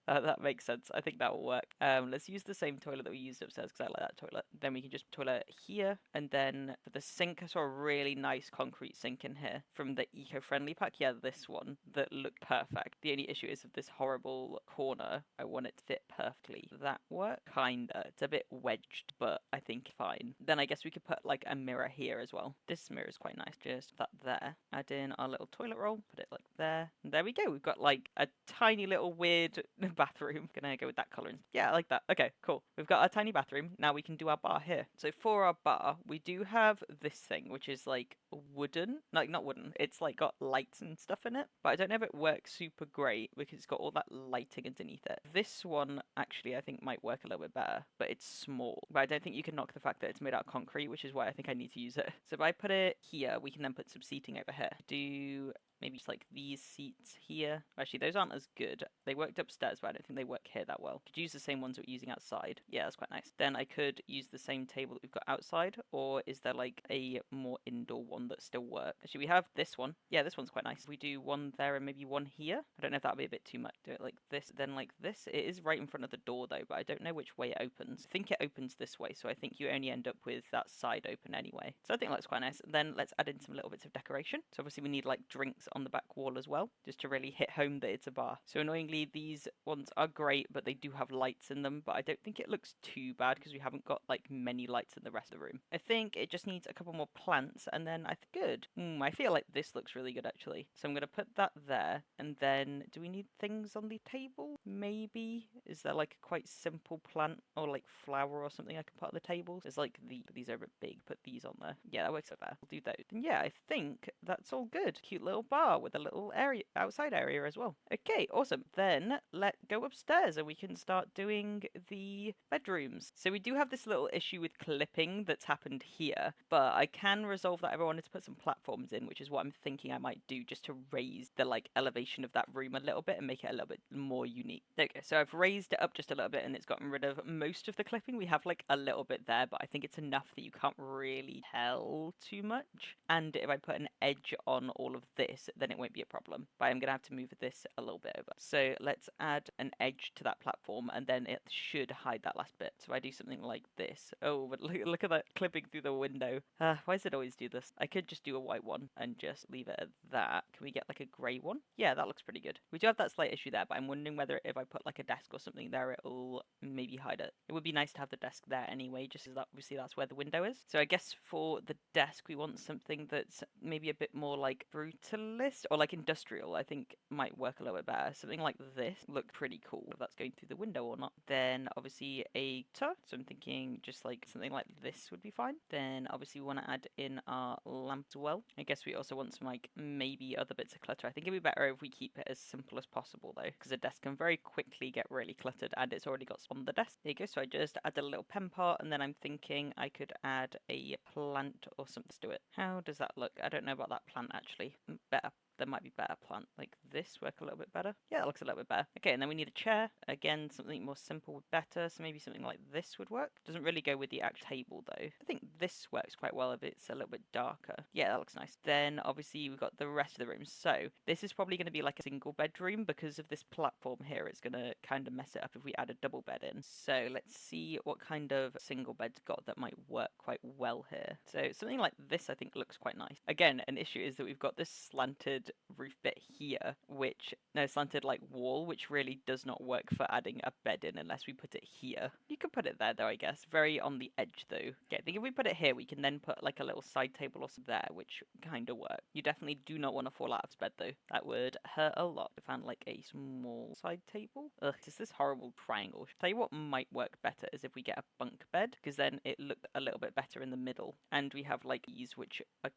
That makes sense. I think that will work. Let's use the same toilet that we used upstairs because I like that toilet. Then we can just toilet here, and then for the sink, I saw a really nice concrete sink in here from the eco-friendly pack. Yeah, this one that looked perfect. The only issue is of this horrible corner. I want it to fit perfectly. That work? Kinda. It's a bit wedged, but I think fine. Then I guess we could put like a mirror here as well. This mirror is quite nice. Just that there. Add in our little toilet roll. Put it like there. And there we go. We've got like a tiny little weird bathroom. Gonna go with that color. Yeah, I like that. Okay, cool. We've got our tiny bathroom. Now we can do our bar here. So for our bar, we do have this thing, which is like wooden. Like not wooden. It's like got lights and stuff in it. But I don't know if it works super great because it's got all that lighting underneath it. This one actually I think might work a little bit better, but it's small. But I don't think you can knock the fact that it's made out of concrete, which is why I think I need to use it. So if I put it here, we can then put some seating over here. Do maybe just like these seats here. Actually, those aren't as good. They worked upstairs, but I don't think they work here that well. Could use the same ones we're using outside. Yeah, that's quite nice. Then I could use the same table that we've got outside, or is there like a more indoor one that still works? Actually, we have this one. Yeah, this one's quite nice. We do one there and maybe one here. I don't know if that'd be a bit too much. Do it like this, then like this. It is right in front of the door though, but I don't know which way it opens. I think it opens this way, so I think you only end up with that side open anyway. So I think that's quite nice. Then let's add in some little bits of decoration. So obviously we need like drinks on the back wall as well, just to really hit home that it's a bar. So annoyingly, these ones are great, but they do have lights in them, but I don't think it looks too bad because we haven't got like many lights in the rest of the room. I think it just needs a couple more plants, and then I think good. I feel like this looks really good actually. So I'm going to put that there, and then do we need things on the table? Maybe? Is there like a quite simple plant or like flower or something I can put on the table? There's like these are a bit big, put these on there. Yeah, that works out there. We'll do those. And yeah, I think that's all good. Cute little bar with a little area, outside area as well. Okay, awesome. Then let's go upstairs and we can start doing the bedrooms. So we do have this little issue with clipping that's happened here, but I can resolve that if I wanted to put some platforms in, which is what I'm thinking I might do just to raise the like elevation of that room a little bit and make it a little bit more unique. There we go. So I've raised it up just a little bit and it's gotten rid of most of the clipping. We have like a little bit there, but I think it's enough that you can't really tell too much. And if I put an edge on all of this, then it won't be a problem. But I'm gonna have to move this a little bit over. So let's add an edge to that platform and then it should hide that last bit. So I do something like this. Oh, but look at that clipping through the window. Why does it always do this? I could just do a white one and just leave it at that. Can we get like a grey one? Yeah, that looks pretty good. We do have that slight issue there, but I'm wondering whether if I put like a desk or something there, it'll maybe hide it. It would be nice to have the desk there anyway, just as that obviously that's where the window is. So I guess for the desk, we want something that's maybe a bit more like brutalist or like industrial. I think might work a little bit better. Something like this look pretty cool if that's going through the window or not. Then obviously a gutter. So I'm thinking just like something like this would be fine. Then obviously we want to add in our lamp as well. I guess we also want some like maybe other bits of clutter. I think it'd be better if we keep it as simple as possible though, because a desk can very quickly get really cluttered and it's already got on the desk. There you go. So I just add a little pen part and then I'm thinking I could add a plant or something to it. How does that look? I don't know about that plant actually. Better. There might be better plant like this work a little bit better. Yeah, that looks a little bit better. Okay, and then we need a chair. Again, something more simple better. So maybe something like this would work. Doesn't really go with the actual table though. I think this works quite well if it's a little bit darker. Yeah, that looks nice. Then obviously we've got the rest of the room. So this is probably going to be like a single bedroom because of this platform here. It's going to kind of mess it up if we add a double bed in. So let's see what kind of single bed's got that might work quite well here. So something like this I think looks quite nice. Again, an issue is that we've got this slanted slanted roof bit here, which no slanted like wall, which really does not work for adding a bed in unless we put it here. You could put it there though, I guess. Very on the edge though. Okay, I think if we put it here, we can then put like a little side table or something there, which kind of work. You definitely do not want to fall out of bed though. That would hurt a lot. I found like a small side table. Ugh, it's this horrible triangle. Tell you what might work better is if we get a bunk bed, because then it looked a little bit better in the middle. And we have like these which are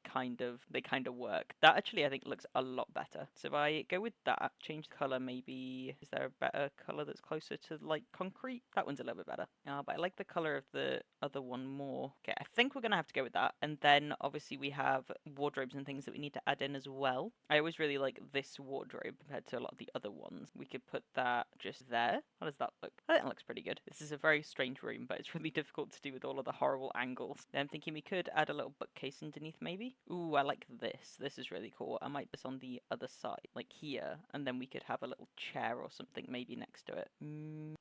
they kind of work. That actually I think looks a lot better. So if I go with that, change the color maybe, is there a better color that's closer to like concrete? That one's a little bit better. But I like the color of the other one more. Okay, I think we're gonna have to go with that. And then obviously we have wardrobes and things that we need to add in as well. I always really like this wardrobe compared to a lot of the other ones. We could put that just there. How does that look? I think that looks pretty good. This is a very strange room, but it's really difficult to do with all of the horrible angles. Then I'm thinking we could add a little bookcase underneath maybe. Ooh, I like this. This is really cool. I might put this on the other side, like here, and then we could have a little chair or something maybe next to it.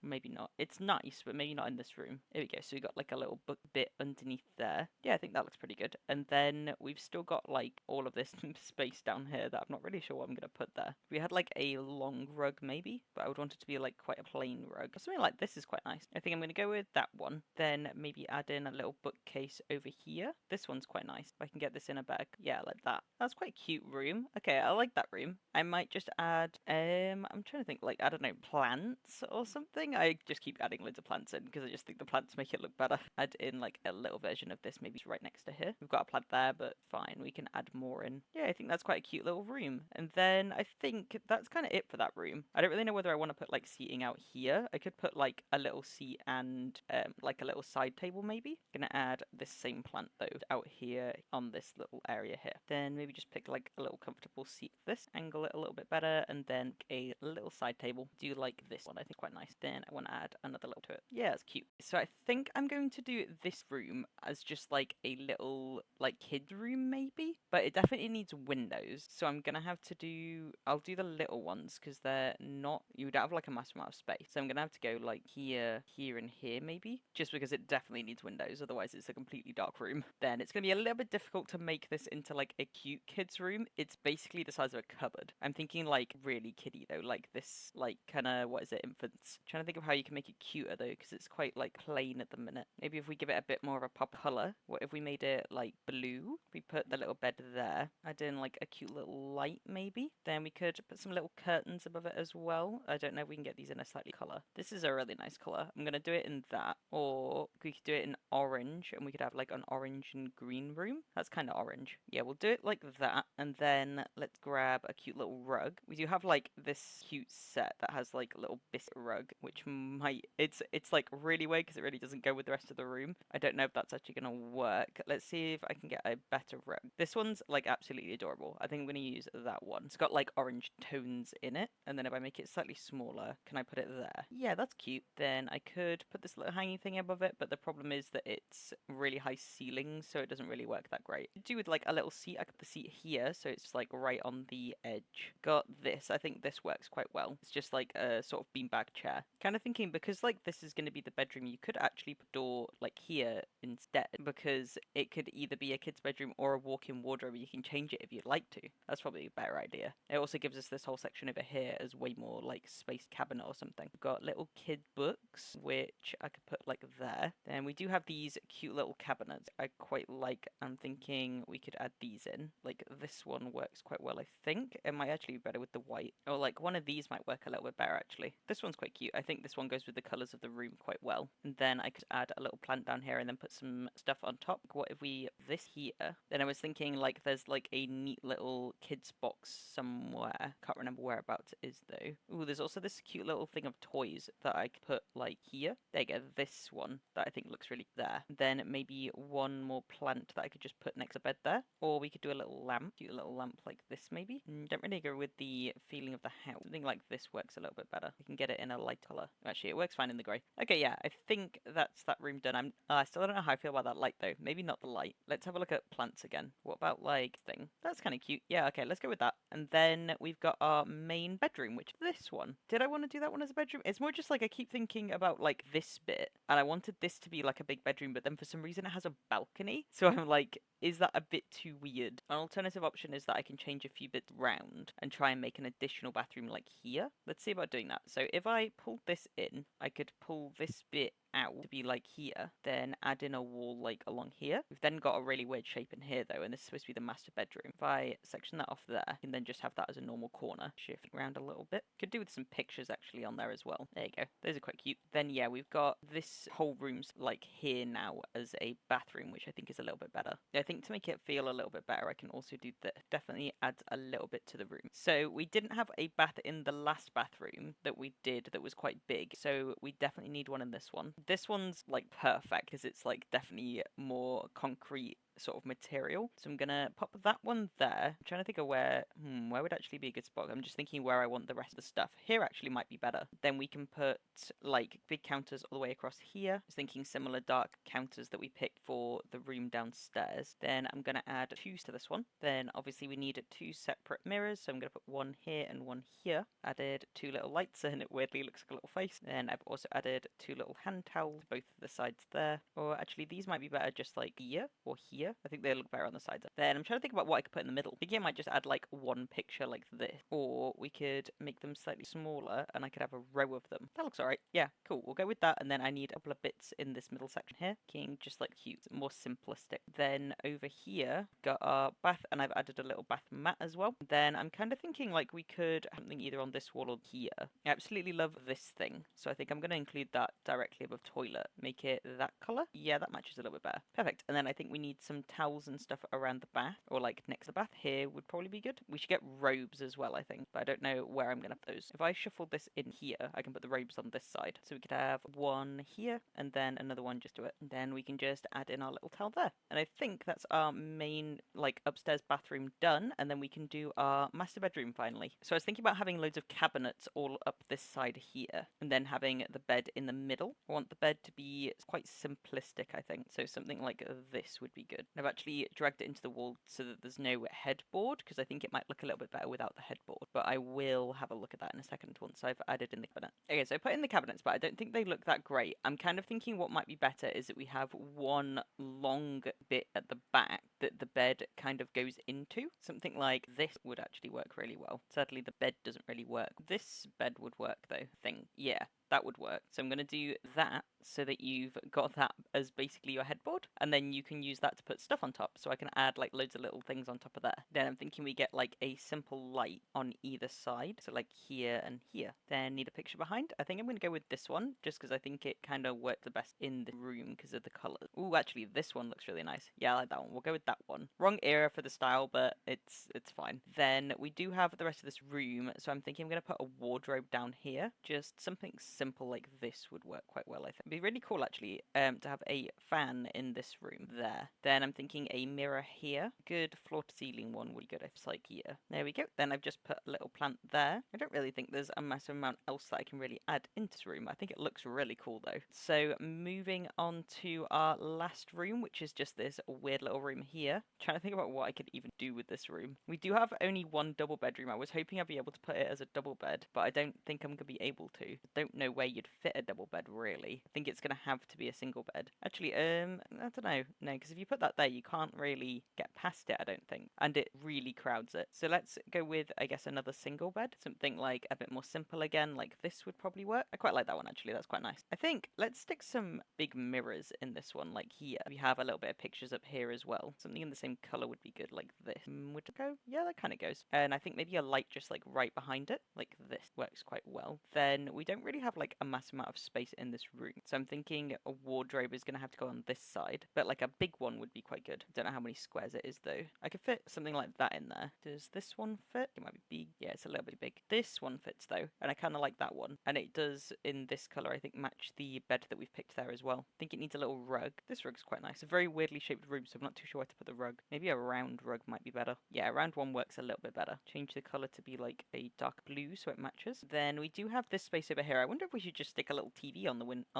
Maybe not. It's nice, but maybe not in this room. Here we go. So we got like a little book bit underneath there. Yeah, I think that looks pretty good. And then we've still got like all of this space down here that I'm not really sure what I'm going to put there. We had like a long rug maybe, but I would want it to be like quite a plain rug. Something like this is quite nice. I think I'm going to go with that one. Then maybe add in a little bookcase over here. This one's quite nice. If I can get this in a bag. Yeah, like that. That's quite a cute room. Okay, I like that room. I might just add, I'm trying to think, like, I don't know, plants or something. I just keep adding loads of plants in because I just think the plants make it look better. Add in like a little version of this maybe right next to here. We've got a plant there, but fine, we can add more in. Yeah, I think that's quite a cute little room. And then I think that's kind of it for that room. I don't really know whether I want to put like seating out here. I could put like a little seat and like a little side table maybe. Gonna add this same plant though out here on this little area here. Then maybe just pick like a little comfortable seat. This angle it a little bit better, and then a little side table. Do like this one, I think quite nice. Then I want to add another little to it. Yeah, it's cute. So I think I'm going to do this room as just like a little like kid room maybe, but it definitely needs windows. So I'm gonna have to I'll do the little ones because they're not, you don't have like a massive amount of space. So I'm gonna have to go like here, here, and here maybe, just because it definitely needs windows. Otherwise it's a completely dark room. Then it's gonna be a little bit difficult to make this into like a cute kid's room. It's basically the size of a cupboard. I'm thinking like really kiddie though, like this, like kind of, what is it, infants. Trying to think of how you can make it cuter though, because it's quite like plain at the minute. Maybe if we give it a bit more of a pop color. What if we made it like blue? We put the little bed there. Add in like a cute little light maybe. Then we could put some little curtains above it as well. I don't know if we can get these in a slightly color. This is a really nice color. I'm gonna do it in that, or we could do it in orange, and we could have like an orange and green room. That's kind of orange. Yeah, we'll do it like that, and then let's grab a cute little rug. We do have like this cute set that has like a little biscuit rug, which might, it's like really weird because it really doesn't go with the rest of the room. I don't know if that's actually gonna work. Let's see if I can get a better rug. This one's like absolutely adorable. I think I'm gonna use that one. It's got like orange tones in it, and then if I make it slightly smaller, can I put it there? Yeah, that's cute. Then I could put this little hanging thing above it, but the problem is that it's really high ceilings, so it doesn't really work that great. Do with like a little seat. I could put the seat here, so it's like right on the edge. Got this. I think this works quite well. It's just like a sort of beanbag chair. Kind of thinking, because like this is going to be the bedroom, you could actually put a door like here instead, because it could either be a kid's bedroom or a walk-in wardrobe. You can change it if you'd like to. That's probably a better idea. It also gives us this whole section over here as way more like space cabinet or something. We've got little kid books, which I could put like there. Then we do have these cute little cabinets I quite like. I'm thinking we could add these in. Like this one works quite well, I think. It might actually be better with the white. Or like one of these might work a little bit better actually. This one's quite cute. I think this one goes with the colours of the room quite well. And then I could add a little plant down here and then put some stuff on top. What if we this here? Then I was thinking like there's like a neat little kids box somewhere. Can't remember whereabouts it is though. Ooh, there's also this cute little thing of toys that I could put like here. There you go, this one that I think looks really there. Then maybe one more plant that I could just put next to bed there. Or we could do a little lamp, cute little lamp like this maybe. Don't really go with the feeling of the house. Something like this works a little bit better. We can get it in a light colour. Actually, it works fine in the grey. Okay, yeah, I think that's that room done. I still don't know how I feel about that light though. Maybe not the light. Let's have a look at plants again. What about like thing? That's kind of cute. Yeah, okay, let's go with that. And then we've got our main bedroom, which is this one. Did I want to do that one as a bedroom? It's more just like I keep thinking about like this bit, and I wanted this to be like a big bedroom, but then for some reason it has a balcony. So I'm like, is that a bit too weird? An alternative option is that I can change a few bits round and try and make an additional bathroom like here. Let's see about doing that. So if I pulled this in, I could pull this bit out to be like here, then add in a wall like along here. We've then got a really weird shape in here though, and this is supposed to be the master bedroom. If I section that off there, I can then just have that as a normal corner. Shift around a little bit. Could do with some pictures actually on there as well. There you go. Those are quite cute. Then yeah, we've got this whole room's like here now as a bathroom, which I think is a little bit better. I think to make it feel a little bit better, I can also do that. Definitely adds a little bit to the room. So we didn't have a bath in the last bathroom that we did that was quite big. So we definitely need one in this one. This one's like perfect because it's like definitely more concrete sort of material. So I'm gonna pop that one there. I'm trying to think of where would actually be a good spot. I'm just thinking where I want the rest of the stuff. Here actually might be better. Then we can put like big counters all the way across here. I was thinking similar dark counters that we picked for the room downstairs. Then I'm gonna add 2 to this one. Then obviously we need 2 separate mirrors, so I'm gonna put one here and one here. Added 2 little lights and it weirdly looks like a little face. Then I've also added 2 little hand towels, both of the sides there. Or actually these might be better just like here or here. I think they look better on the sides. Then I'm trying to think about what I could put in the middle. I think I might just add like one picture like this. Or we could make them slightly smaller and I could have a row of them. That looks alright. Yeah, cool. We'll go with that. And then I need a couple of bits in this middle section here. Making just like cute, more simplistic. Then over here, got our bath and I've added a little bath mat as well. Then I'm kind of thinking like we could have something either on this wall or here. I absolutely love this thing. So I think I'm going to include that directly above toilet. Make it that color. Yeah, that matches a little bit better. Perfect. And then I think we need some towels and stuff around the bath, or like next to the bath here would probably be good. We should get robes as well, I think, but I don't know where I'm gonna put those. If I shuffle this in here, I can put the robes on this side. So we could have one here and then another one just to it. And then we can just add in our little towel there. And I think that's our main like upstairs bathroom done. And then we can do our master bedroom finally. So I was thinking about having loads of cabinets all up this side here and then having the bed in the middle. I want the bed to be quite simplistic, I think. So something like this would be good. I've actually dragged it into the wall so that there's no headboard because I think it might look a little bit better without the headboard. But I will have a look at that in a second once I've added in the cabinet. Okay, so I put in the cabinets, but I don't think they look that great. I'm kind of thinking what might be better is that we have one long bit at the back that the bed kind of goes into. Something like this would actually work really well. Sadly, the bed doesn't really work. This bed would work though, I think. Yeah, that would work. So I'm going to do that so that you've got that as basically your headboard, and then you can use that to put stuff on top. So I can add like loads of little things on top of that. Then I'm thinking we get like a simple light on either side, so like here and here. Then need a picture behind. I think I'm going to go with this one just because I think it kind of worked the best in the room because of the colors. Oh, actually this one looks really nice. Yeah, I like that one. We'll go with that one. Wrong era for the style, but it's fine. Then we do have the rest of this room, so I'm thinking I'm going to put a wardrobe down here. Just something simple like this would work quite well, I think. It'd be really cool actually to have a fan in this room there. Then I'm thinking a mirror here. Good floor to ceiling one would be good. It's like here. There we go. Then I've just put a little plant there. I don't really think there's a massive amount else that I can really add into this room. I think it looks really cool though. So moving on to our last room, which is just this weird little room here. Trying to think about what I could even do with this room. We do have only one double bedroom. I was hoping I'd be able to put it as a double bed, but I don't think I'm going to be able to. I don't know where you'd fit a double bed really. I think it's going to have to be a single bed. Actually, I don't know. No, because if you put that there, you can't really get past it, I don't think. And it really crowds it. So let's go with, I guess, another single bed. Something like a bit more simple again, like this would probably work. I quite like that one, actually. That's quite nice. I think let's stick some big mirrors in this one, like here. We have a little bit of pictures up here as well. Something in the same color would be good, like this. Would it go? Yeah, that kind of goes. And I think maybe a light just like right behind it, like this works quite well. Then we don't really have like a massive amount of space in this room. So I'm thinking a wardrobe is going to have to go on this side, but like a big one would be quite good. Don't know how many squares it is though. I could fit something like that in there. Does this one fit? It might be big. Yeah, it's a little bit big. This one fits though, and I kind of like that one. And it does in this color, I think, match the bed that we've picked there as well. I think it needs a little rug. This rug's quite nice. A very weirdly shaped room, so I'm not too sure where to put the rug. Maybe a round rug might be better. Yeah, a round one works a little bit better. Change the color to be like a dark blue so it matches. Then we do have this space over here. I wonder if we should just stick a little TV on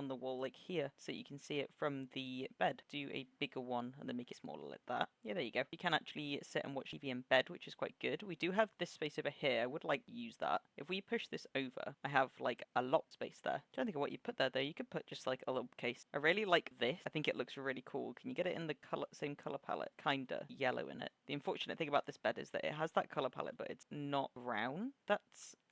the wall like here so you can see it from the bed. Do a bigger one and then make it smaller like that. Yeah, there you go. You can actually sit and watch TV in bed, which is quite good. We do have this space over here. I would like to use that. If we push this over, I have like a lot of space there. Trying to think of what you put there though. You could put just like a little case. I really like this. I think it looks really cool. Can you get it in the same color palette? Kinda yellow in it. The unfortunate thing about this bed is that it has that color palette, but it's not brown.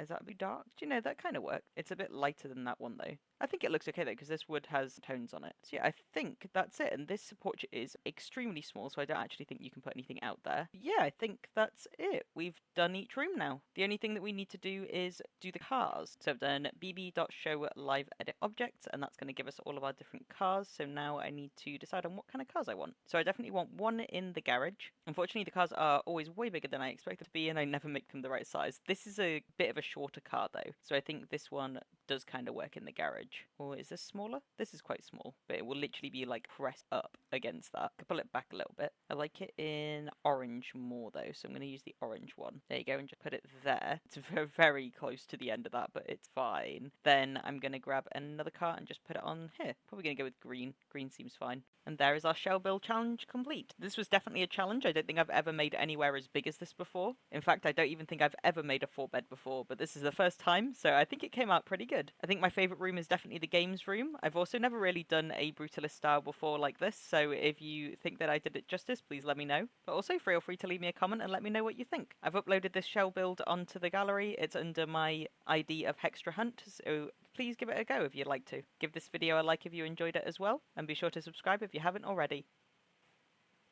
Is that a bit dark? Do you know, that kind of works. It's a bit lighter than that one though. I think it looks okay though, because this wood has tones on it. So yeah, I think that's it. And this portrait is extremely small, so I don't actually think you can put anything out there. Yeah, I think that's it. We've done each room now. The only thing that we need to do is do the cars. So I've done bb.show live edit objects, and that's going to give us all of our different cars. So now I need to decide on what kind of cars I want. So I definitely want one in the garage. Unfortunately, the cars are always way bigger than I expected to be, and I never make them the right size. This is a bit of a shorter car though, so I think this one does kind of work in the garage. Or is this smaller? This is quite small, but it will literally be like pressed up against that. I could pull it back a little bit. I like it in orange more though, so I'm going to use the orange one. There you go, and just put it there. It's very close to the end of that, but it's fine. Then I'm going to grab another car and just put it on here. Probably going to go with green. Green seems fine. And there is our shell build challenge complete. This was definitely a challenge. I don't think I've ever made anywhere as big as this before. In fact, I don't even think I've ever made a 4-bed before, but this is the first time, so I think it came out pretty good. I think my favourite room is definitely the games room. I've also never really done a Brutalist style before like this, so if you think that I did it justice, please let me know. But also feel free to leave me a comment and let me know what you think. I've uploaded this shell build onto the gallery. It's under my ID of HextraHunt, so please give it a go if you'd like to. Give this video a like if you enjoyed it as well, and be sure to subscribe if you haven't already.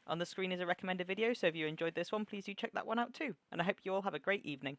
On the screen is a recommended video, so if you enjoyed this one, please do check that one out too. And I hope you all have a great evening.